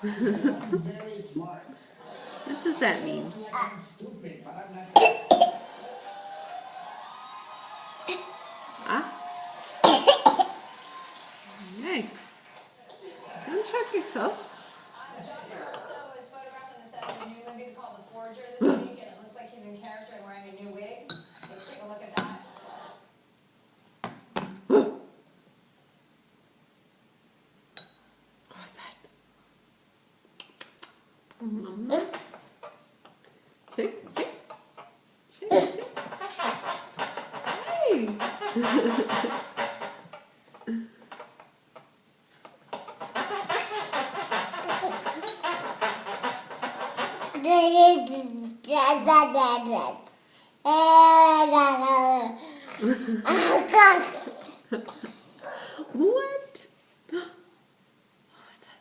I'm very smart. What does that mean? I'm stupid, but I'm not that stupid. Ah? Yikes. Don't choke yourself. John Travolta was photographed on the set of a new movie called The Forger this week, and it looks like he's in character and wearing a new wig. Let's take a look at that. What's that? Mama. Shake, shake. Shake, shake. Hey! What? What was that?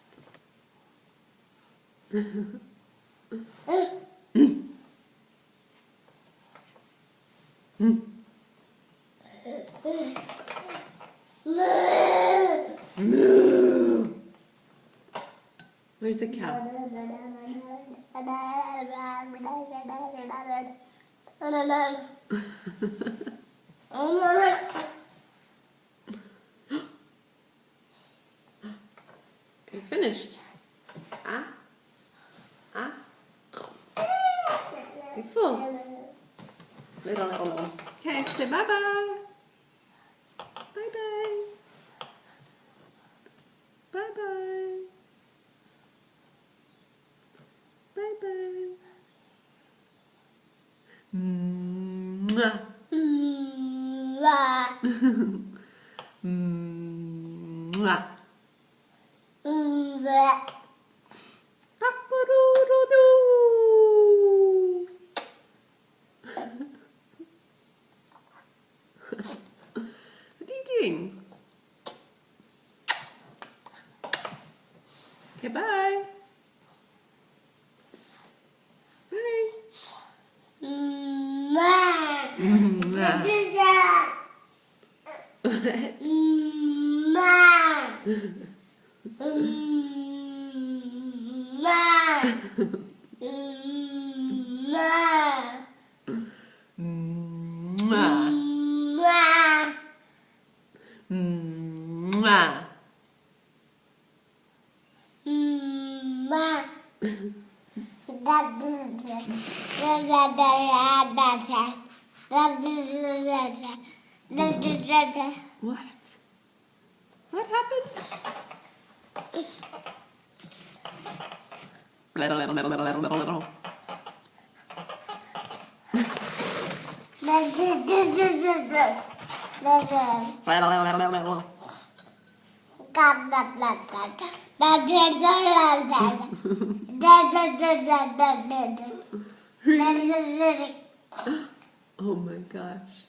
Moo. Where's the cow? You finished? Ah? Ah? You full? Little. Okay, say bye-bye. Bye-bye. Bye-bye. Bye-bye. Mwah. Mwah. Cock-a-doodle-doo. What are you doing? Okay, bye. Bye. Mwah. Mwah. Mwah. What? What happened? Oh my gosh.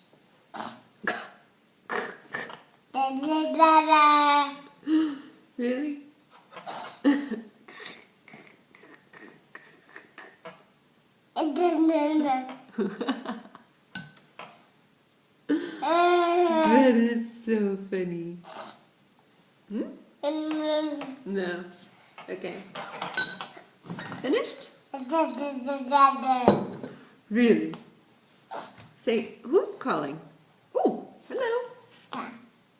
Really? That is so funny. Hmm? No. Okay. Finished? Really? Say, who's calling? Oh, hello.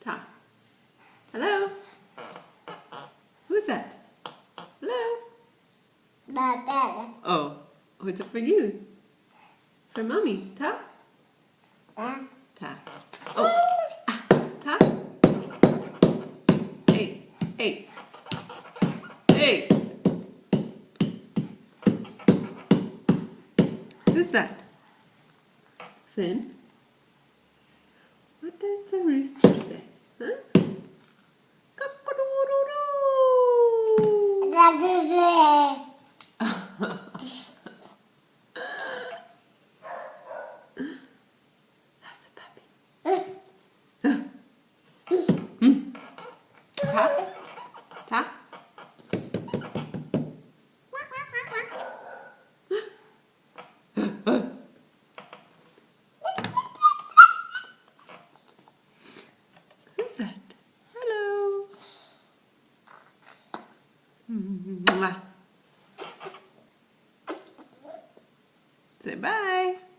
Ta. Hello. Who's that? Hello. Oh, what's it for you? For mommy. Ta? Ta. Oh. Ah. Ta? Hey. Hey. Hey. Who's that? Finn? What does the rooster say? Huh? Cock-a-doodle-doo! That's a puppy. Ta? Ta? Who's that? Hello. Mwah. Say bye.